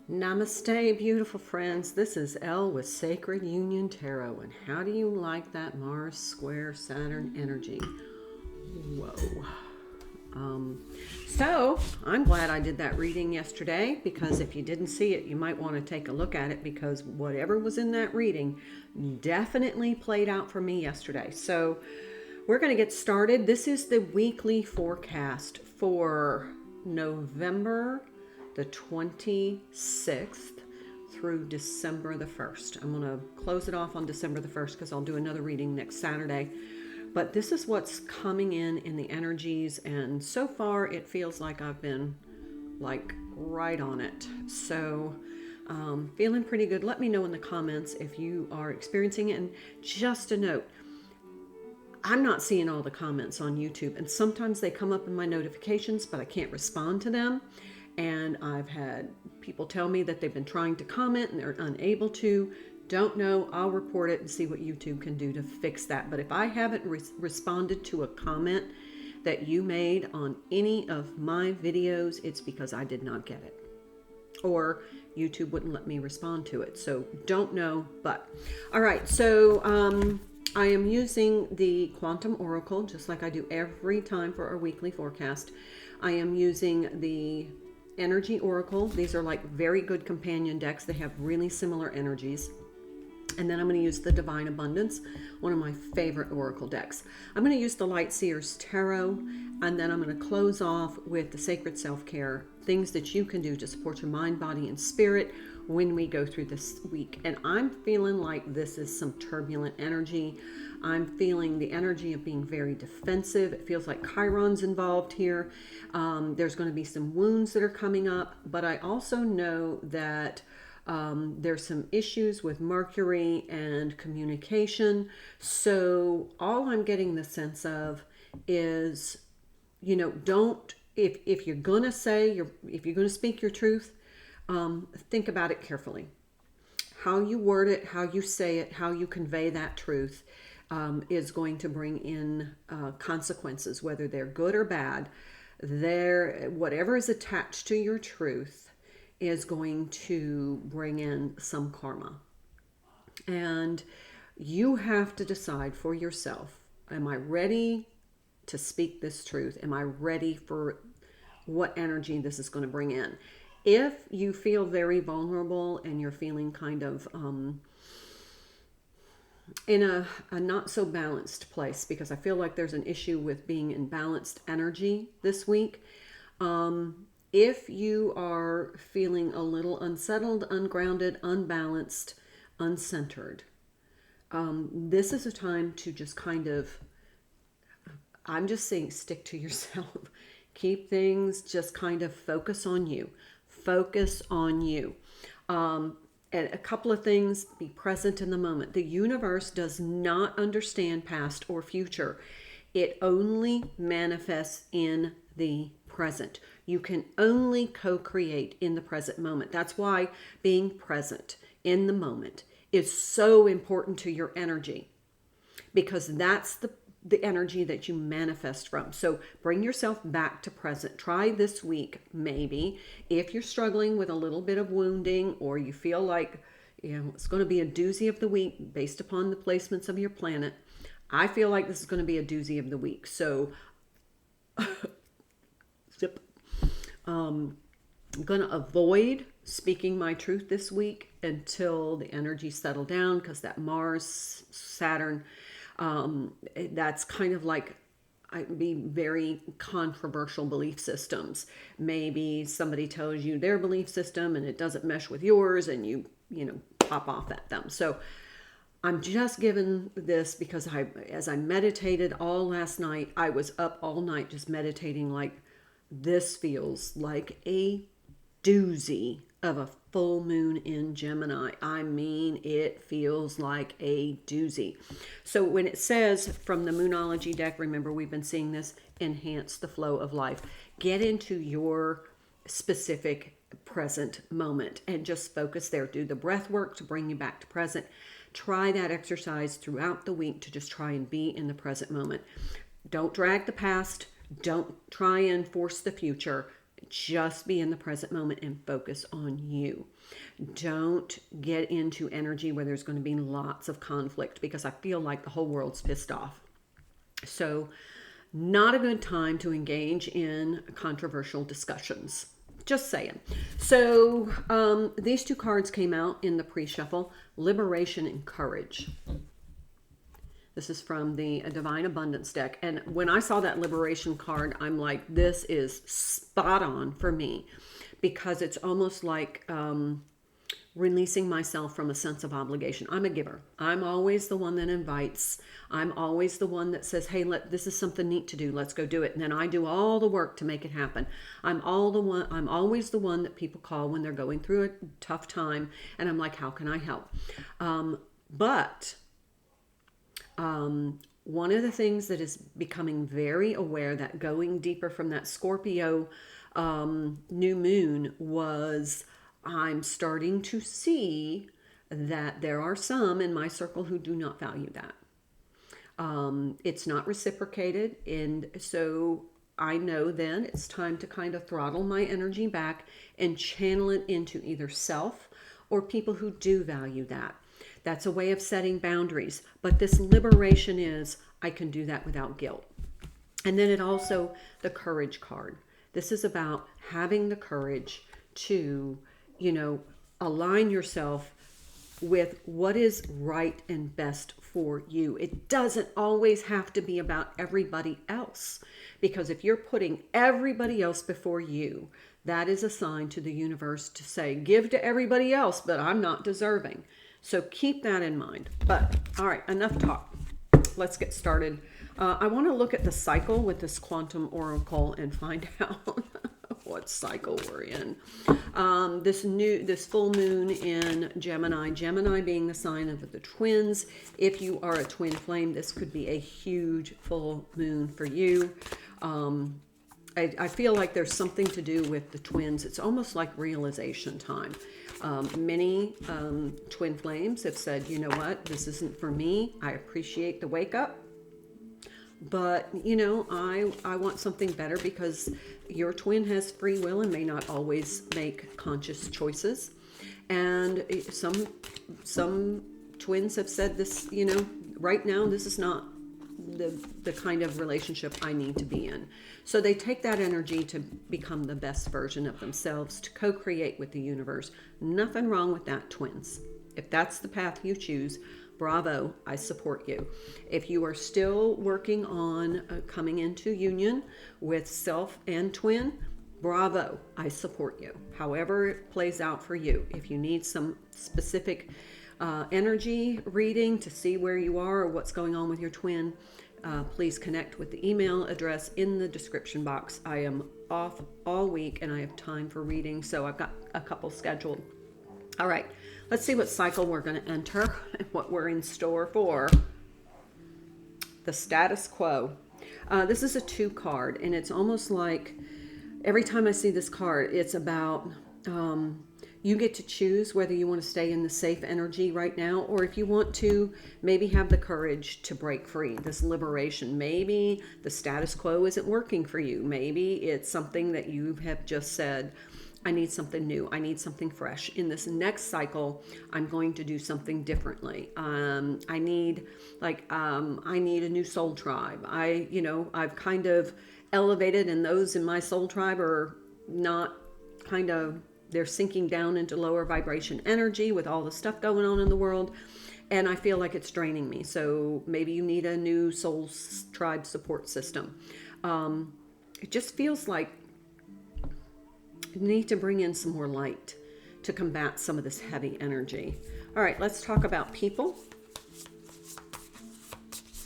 Namaste, beautiful friends. This is Elle with Sacred Union Tarot. And how do you like that Mars square Saturn energy? Whoa. So I'm glad I did that reading yesterday, because if you didn't see it, you might want to take a look at it, because whatever was in that reading definitely played out for me yesterday. So we're going to get started. This is the weekly forecast for November the 26th through December the 1st. I'm going to close it off on December the 1st because I'll do another reading next Saturday. But this is what's coming in the energies, and so far it feels like I've been like right on it. So feeling pretty good. Let me know in the comments if you are experiencing it. And just a note, I'm not seeing all the comments on YouTube, and sometimes they come up in my notifications, but I can't respond to them. And I've had people tell me that they've been trying to comment and they're unable to. Don't know. I'll report it and see what YouTube can do to fix that. But if I haven't responded to a comment that you made on any of my videos, it's because I did not get it, or YouTube wouldn't let me respond to it. So don't know, but all right. So I am using the Quantum Oracle, just like I do every time for our weekly forecast. I am using the Energy Oracle. These are like very good companion decks. They have really similar energies. And then I'm going to use the Divine Abundance, one of my favorite oracle decks. I'm going to use the Light Seers Tarot, and then I'm going to close off with the Sacred Self-Care, things that you can do to support your mind, body, and spirit when we go through this week. And I'm feeling like this is some turbulent energy. I'm feeling the energy of being very defensive. It feels like Chiron's involved here. There's going to be some wounds that are coming up, but I also know that there's some issues with Mercury and communication. So all I'm getting the sense of is, don't, if you're going to if you're going to speak your truth, think about it carefully. How you word it, how you say it, how you convey that truth is going to bring in consequences, whether they're good or bad. Whatever is attached to your truth is going to bring in some karma. And you have to decide for yourself, am I ready to speak this truth? Am I ready for what energy this is going to bring in? If you feel very vulnerable and you're feeling kind of in a not so balanced place, because I feel like there's an issue with being in balanced energy this week. If you are feeling a little unsettled, ungrounded, unbalanced, uncentered, this is a time to just kind of, I'm just saying, stick to yourself. Keep things, just kind of focus on you. Focus on you. And a couple of things, be present in the moment. The universe does not understand past or future. It only manifests in the present. You can only co-create in the present moment. That's why being present in the moment is so important to your energy, because that's the energy that you manifest from. So bring yourself back to present. Try this week, maybe, if you're struggling with a little bit of wounding, or you feel like it's going to be a doozy of the week based upon the placements of your planet. I feel like this is going to be a doozy of the week. So I'm going to avoid speaking my truth this week until the energy settle down, because that Mars, Saturn, that's kind of like, I'd be very controversial belief systems. Maybe somebody tells you their belief system and it doesn't mesh with yours, and you pop off at them. So I'm just giving this because as I meditated all last night, I was up all night just meditating, like, this feels like a doozy of a full moon in Gemini. I mean, it feels like a doozy. So when it says from the Moonology deck, remember we've been seeing this, enhance the flow of life. Get into your specific present moment and just focus there. Do the breath work to bring you back to present. Try that exercise throughout the week to just try and be in the present moment. Don't drag the past. Don't try and force the future. Just be in the present moment and focus on you. Don't get into energy where there's going to be lots of conflict, because I feel like the whole world's pissed off. So, not a good time to engage in controversial discussions. Just saying. So, these two cards came out in the pre-shuffle: Liberation and Courage. This is from the Divine Abundance deck. And when I saw that Liberation card, I'm like, this is spot on for me, because it's almost like releasing myself from a sense of obligation. I'm a giver. I'm always the one that invites. I'm always the one that says, hey, this is something neat to do. Let's go do it. And then I do all the work to make it happen. I'm always the one that people call when they're going through a tough time. And I'm like, how can I help? One of the things that is becoming very aware, that going deeper from that Scorpio new moon, was I'm starting to see that there are some in my circle who do not value that. It's not reciprocated. And so I know then it's time to kind of throttle my energy back and channel it into either self or people who do value that. That's a way of setting boundaries. But this liberation is, I can do that without guilt. And then it also, the courage card. This is about having the courage to, align yourself with what is right and best for you. It doesn't always have to be about everybody else, because if you're putting everybody else before you, that is a sign to the universe to say, give to everybody else, but I'm not deserving. So keep that in mind. But all right, enough talk. Let's get started. I want to look at the cycle with this quantum oracle and find out what cycle we're in. This full moon in Gemini. Gemini being the sign of the twins. If you are a twin flame, this could be a huge full moon for you. I feel like there's something to do with the twins. It's almost like realization time. Many twin flames have said, you know what, this isn't for me. I appreciate the wake up, but I want something better, because your twin has free will and may not always make conscious choices. And some twins have said this, right now, this is not the kind of relationship I need to be in. So they take that energy to become the best version of themselves, to co-create with the universe. Nothing wrong with that, twins. If that's the path you choose, bravo, I support you. If you are still working on coming into union with self and twin, bravo, I support you. However it plays out for you. If you need some specific energy reading to see where you are or what's going on with your twin, please connect with the email address in the description box. I am off all week and I have time for reading, so I've got a couple scheduled. All right, let's see what cycle we're going to enter and what we're in store for. The status quo. This is a 2 card, and it's almost like every time I see this card, it's about you get to choose whether you want to stay in the safe energy right now, or if you want to maybe have the courage to break free, this liberation. Maybe the status quo isn't working for you. Maybe it's something that you have just said, I need something new. I need something fresh. In this next cycle, I'm going to do something differently. I need a new soul tribe. I've kind of elevated, and those in my soul tribe are not they're sinking down into lower vibration energy with all the stuff going on in the world. And I feel like it's draining me. So maybe you need a new soul tribe support system. It just feels like you need to bring in some more light to combat some of this heavy energy. All right, let's talk about people.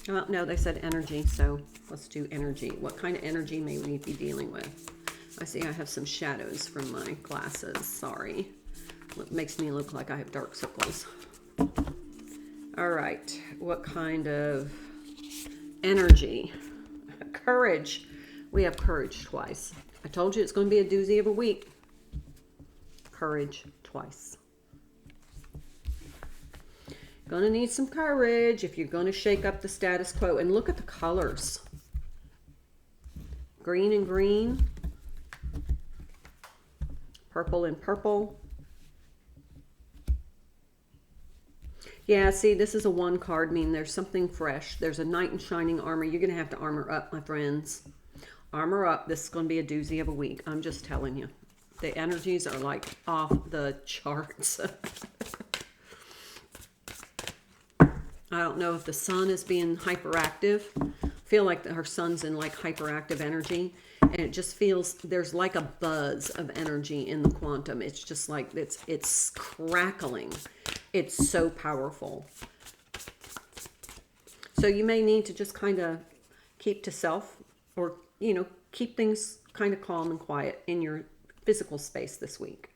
No, they said energy. So let's do energy. What kind of energy may we be dealing with? I see I have some shadows from my glasses. Sorry. It makes me look like I have dark circles. All right. What kind of energy? Courage. We have courage twice. I told you it's going to be a doozy of a week. Courage twice. Going to need some courage if you're going to shake up the status quo. And look at the colors. Green and green. purple and purple. Yeah, see, this is a 1 card, meaning there's something fresh. There's a knight in shining armor. You're going to have to armor up, my friends. Armor up. This is going to be a doozy of a week. I'm just telling you. The energies are like off the charts. I don't know if the sun is being hyperactive. I feel like her sun's in like hyperactive energy. And it just feels, there's like a buzz of energy in the quantum. It's just like, it's crackling. It's so powerful. So you may need to just kind of keep to self, or, you know, keep things kind of calm and quiet in your physical space this week.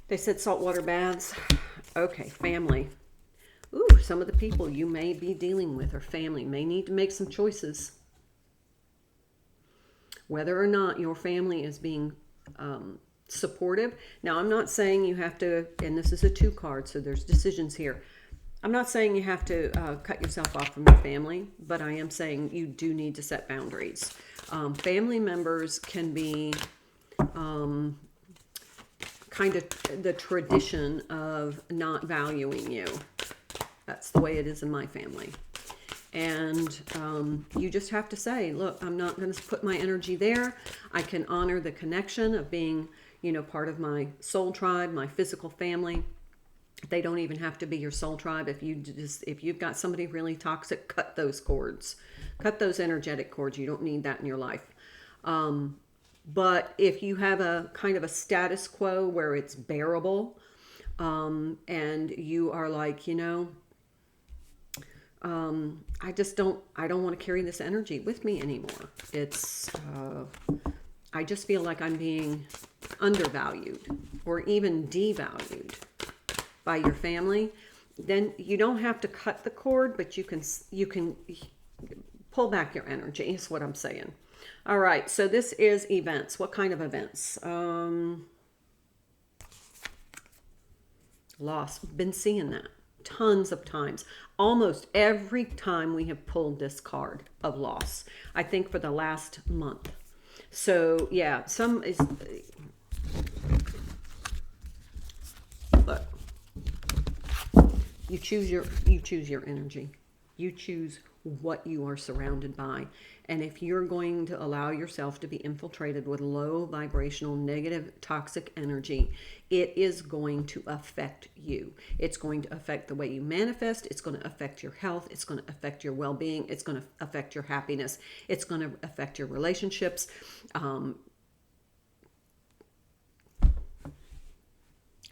They said saltwater baths. Okay, family. Ooh, some of the people you may be dealing with are family. May need to make some choices. Whether or not your family is being supportive. Now, I'm not saying you have to, and this is a 2 card, so there's decisions here. I'm not saying you have to cut yourself off from your family, but I am saying you do need to set boundaries. Family members can be kind of the tradition of not valuing you. That's the way it is in my family. And you just have to say, look, I'm not going to put my energy there. I can honor the connection of being, you know, part of my soul tribe, my physical family. They don't even have to be your soul tribe. If you've got somebody really toxic, cut those cords. Cut those energetic cords. You don't need that in your life. But if you have a kind of a status quo where it's bearable, and you are like, you know, I don't want to carry this energy with me anymore. It's, I just feel like I'm being undervalued or even devalued by your family. Then you don't have to cut the cord, but you can pull back your energy is what I'm saying. All right. So this is events. What kind of events? Loss. Been seeing that tons of times. Almost every time we have pulled this card of loss, I think for the last month. So yeah, some is, look, you choose your energy. You choose what you are surrounded by. And if you're going to allow yourself to be infiltrated with low vibrational, negative, toxic energy, it is going to affect you. It's going to affect the way you manifest. It's going to affect your health. It's going to affect your well-being. It's going to affect your happiness. It's going to affect your relationships.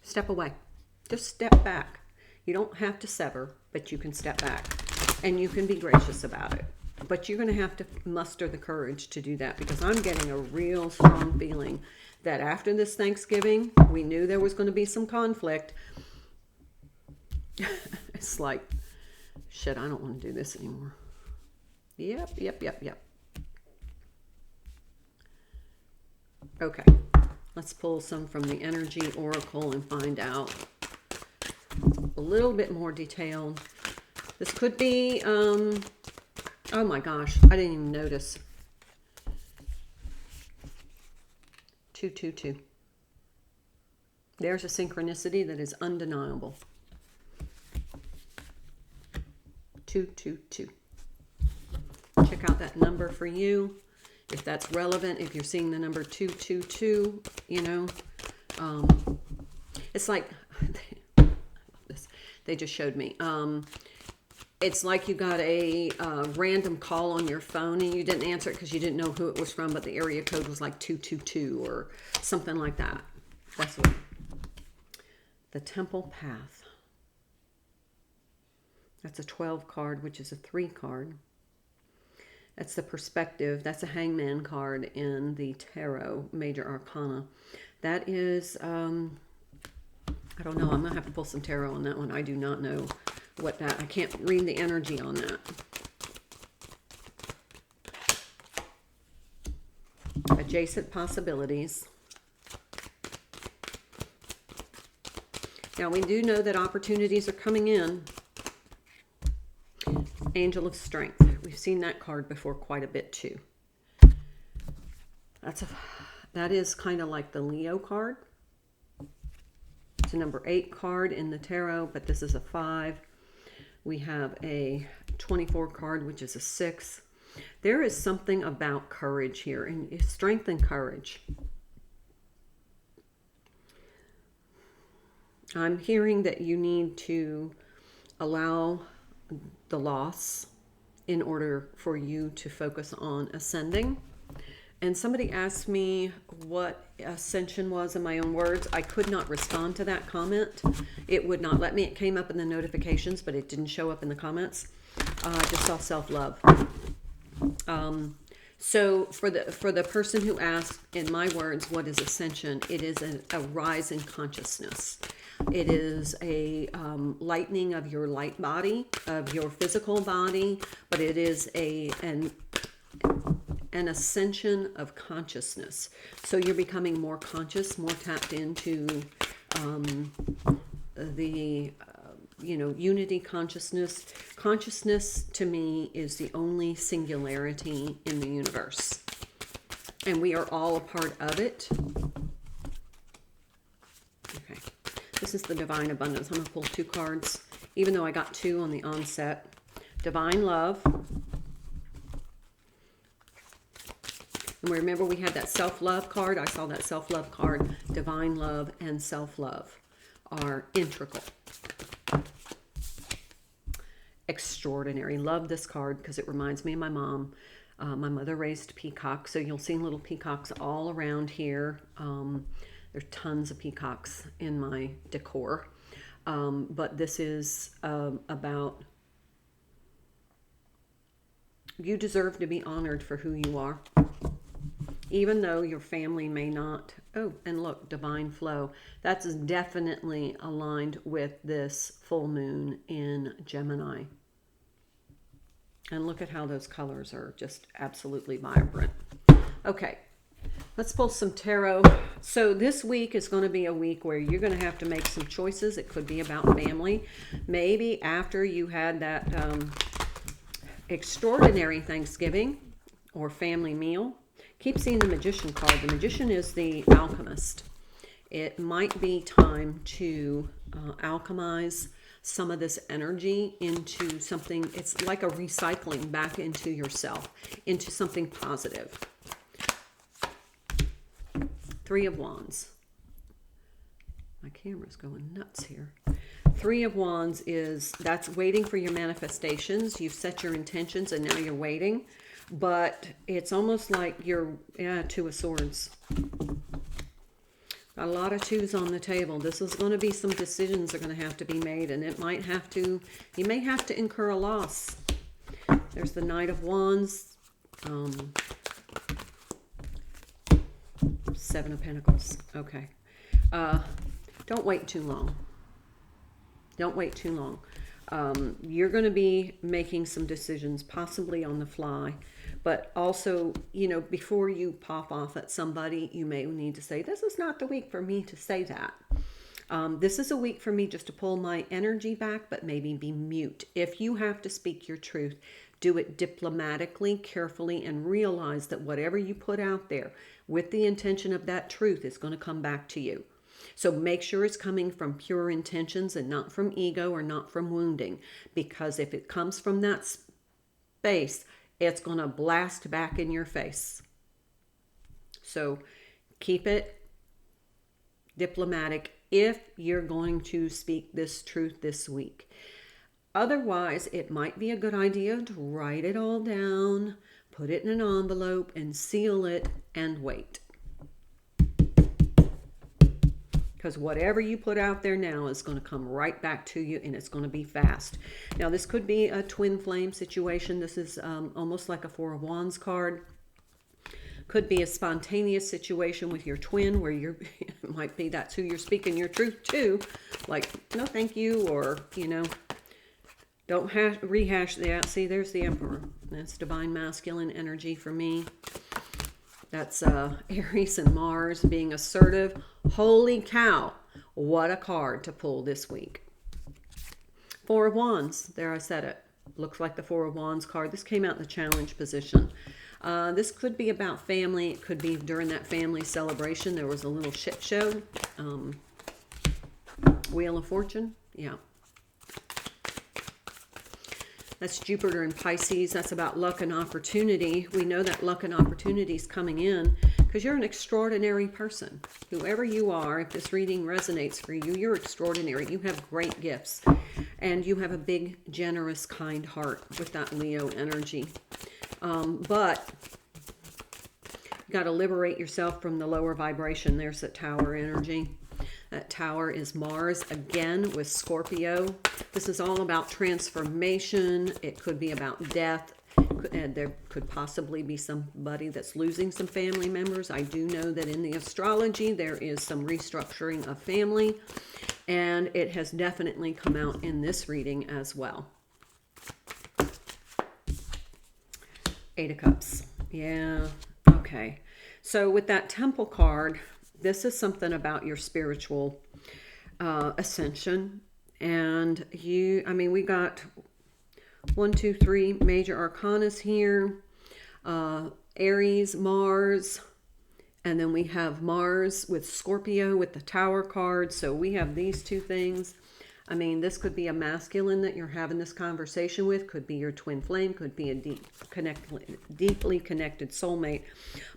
Step away. Just step back. You don't have to sever, but you can step back. And you can be gracious about it. But you're going to have to muster the courage to do that, because I'm getting a real strong feeling that after this Thanksgiving, we knew there was going to be some conflict. It's like, shit, I don't want to do this anymore. Yep. Okay, let's pull some from the Energy Oracle and find out a little bit more detailed. This could be, oh my gosh, I didn't even notice. 222. There's a synchronicity that is undeniable. 222. Check out that number for you. If that's relevant, if you're seeing the number 222, you know, it's like, I love this. They just showed me. It's like you got a random call on your phone and you didn't answer it because you didn't know who it was from, but the area code was like 222 or something like that. That's what. The Temple Path. That's a 12 card, which is a 3 card. That's the Perspective. That's a Hangman card in the Tarot Major Arcana. That is, I don't know. I'm going to have to pull some tarot on that one. I do not know what that, I can't read the energy on that. Adjacent possibilities. Now we do know that opportunities are coming in. Angel of Strength. We've seen that card before quite a bit too. That's That is kind of like the Leo card. It's a number 8 card in the tarot, but this is a 5. We have a 24 card, which is a 6. There is something about courage here, and strength and courage. I'm hearing that you need to allow the loss in order for you to focus on ascending. And somebody asked me what ascension was in my own words. I could not respond to that comment. It would not let me. It came up in the notifications, but it didn't show up in the comments. I just saw self-love. So for the person who asked, in my words, what is ascension? It is a rise in consciousness. It is a lightening of your light body, of your physical body, but it is an ascension of consciousness. So you're becoming more conscious, more tapped into the unity consciousness. Consciousness to me is the only singularity in the universe, and we are all a part of it. Okay, this is the Divine Abundance. I'm going to pull 2 cards, even though I got 2 on the onset. Divine Love. And remember, we had that self-love card. I saw that self-love card. Divine love and self-love are integral. Extraordinary. Love this card because it reminds me of my mom. My mother raised peacocks, so you'll see little peacocks all around here. There's tons of peacocks in my decor. But this is about you deserve to be honored for who you are. Even though your family may not. Oh, and look, divine flow. That's definitely aligned with this full moon in Gemini. And look at how those colors are just absolutely vibrant. Okay, let's pull some tarot. So this week is going to be a week where you're going to have to make some choices. It could be about family. Maybe after you had that extraordinary Thanksgiving or family meal. Keep seeing the Magician card. The Magician is the alchemist. It might be time to alchemize some of this energy into something. It's like a recycling back into yourself, into something positive. 3 of Wands. My camera's going nuts here. 3 of Wands that's waiting for your manifestations. You've set your intentions and now you're waiting. But it's almost like you're, 2 of Swords. Got a lot of 2s on the table. This is going to be some decisions are going to have to be made, and you may have to incur a loss. There's the Knight of Wands. 7 of Pentacles. Okay. Don't wait too long. Don't wait too long. You're going to be making some decisions, possibly on the fly. But also, before you pop off at somebody, you may need to say, this is not the week for me to say that. This is a week for me just to pull my energy back, but maybe be mute. If you have to speak your truth, do it diplomatically, carefully, and realize that whatever you put out there with the intention of that truth is going to come back to you. So make sure it's coming from pure intentions and not from ego or not from wounding. Because if it comes from that space, it's going to blast back in your face. So keep it diplomatic if you're going to speak this truth this week. Otherwise, it might be a good idea to write it all down, put it in an envelope, and seal it and wait. Because whatever you put out there now is going to come right back to you, and it's going to be fast. Now, this could be a twin flame situation. This is almost like a 4 of Wands card. Could be a spontaneous situation with your twin where it might be that's who you're speaking your truth to. Like, no, thank you, or, don't rehash that. See, there's the Emperor. That's divine masculine energy for me. That's Aries and Mars being assertive. Holy cow, what a card to pull this week. 4 of Wands, there I said it. Looks like the 4 of Wands card. This came out in the challenge position. This could be about family. It could be during that family celebration there was a little shit show. Wheel of Fortune. Yeah. That's Jupiter in Pisces. That's about luck and opportunity. We know that luck and opportunity is coming in because you're an extraordinary person. Whoever you are, if this reading resonates for you, you're extraordinary. You have great gifts. And you have a big, generous, kind heart with that Leo energy. But you got to liberate yourself from the lower vibration. There's that Tower energy. That Tower is Mars again with Scorpio. This is all about transformation. It could be about death. And there could possibly be somebody that's losing some family members. I do know that in the astrology there is some restructuring of family. And it has definitely come out in this reading as well. Eight of Cups. Yeah. Okay. So with that Temple card, this is something about your spiritual ascension. And we got 1, 2, 3 major arcanas here. Aries, Mars, and then we have Mars with Scorpio with the Tower card. So we have these two things. I mean, this could be a masculine that you're having this conversation with, could be your twin flame, could be a deeply connected soulmate.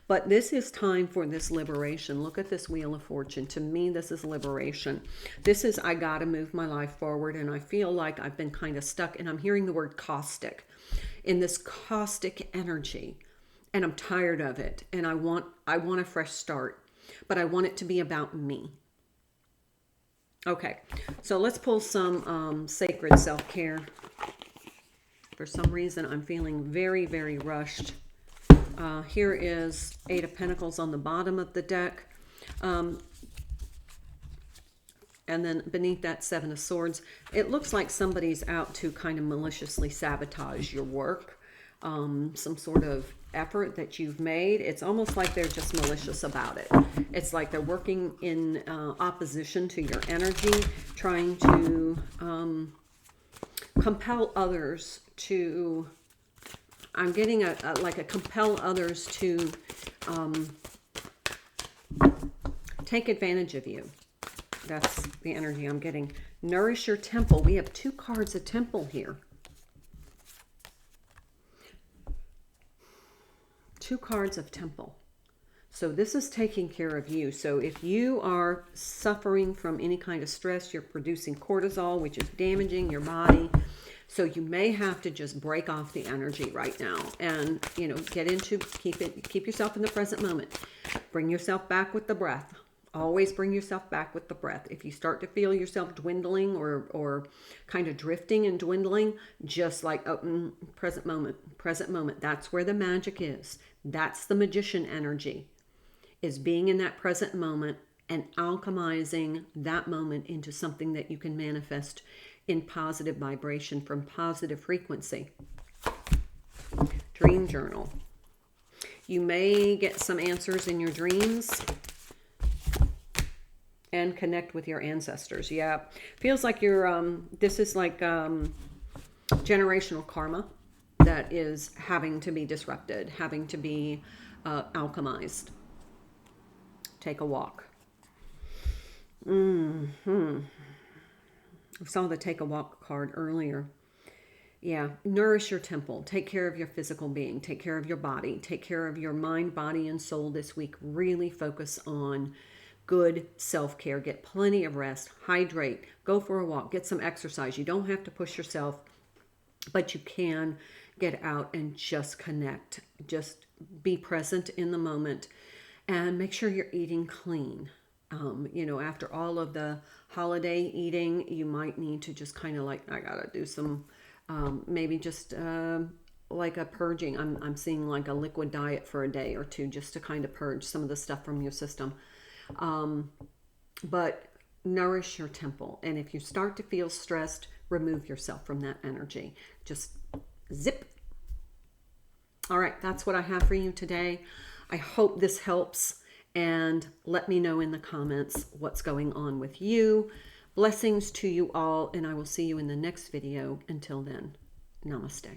But this is time for this liberation. Look at this Wheel of Fortune. To me, this is liberation. This is, I got to move my life forward, and I feel like I've been kind of stuck, and I'm hearing the word caustic, in this caustic energy, and I'm tired of it, and I want a fresh start, but I want it to be about me. Okay, so let's pull some sacred self-care. For some reason, I'm feeling very, very rushed. Here is 8 of Pentacles on the bottom of the deck. And then beneath that, 7 of Swords. It looks like somebody's out to kind of maliciously sabotage your work. Some sort of effort that you've made. It's almost like they're just malicious about it. It's like they're working in opposition to your energy, trying to compel others to, I'm getting like a compel others to take advantage of you. That's the energy I'm getting. Nourish your temple. We have 2 cards of temple here. 2 cards of temple. So this is taking care of you. So if you are suffering from any kind of stress, you're producing cortisol, which is damaging your body. So you may have to just break off the energy right now and, get into, keep yourself in the present moment. Bring yourself back with the breath. Always bring yourself back with the breath. If you start to feel yourself dwindling or kind of drifting and dwindling, just like present moment. That's where the magic is. That's the magician energy, is being in that present moment and alchemizing that moment into something that you can manifest in positive vibration from positive frequency. Dream journal. You may get some answers in your dreams and connect with your ancestors. Yeah, feels like you're, this is like generational karma that is having to be disrupted, having to be alchemized. Take a walk. I saw the take a walk card earlier. Yeah, nourish your temple. Take care of your physical being. Take care of your body. Take care of your mind, body, and soul this week. Really focus on good self-care. Get plenty of rest. Hydrate. Go for a walk. Get some exercise. You don't have to push yourself, but you can get out and just connect. Just be present in the moment and make sure you're eating clean. After all of the holiday eating, you might need to just kind of like, I gotta do some, maybe just like a purging. I'm seeing like a liquid diet for a day or 2 just to kind of purge some of the stuff from your system. But nourish your temple. And if you start to feel stressed, remove yourself from that energy. Just zip. All right, that's what I have for you today. I hope this helps. And let me know in the comments what's going on with you. Blessings to you all, and I will see you in the next video. Until then, namaste.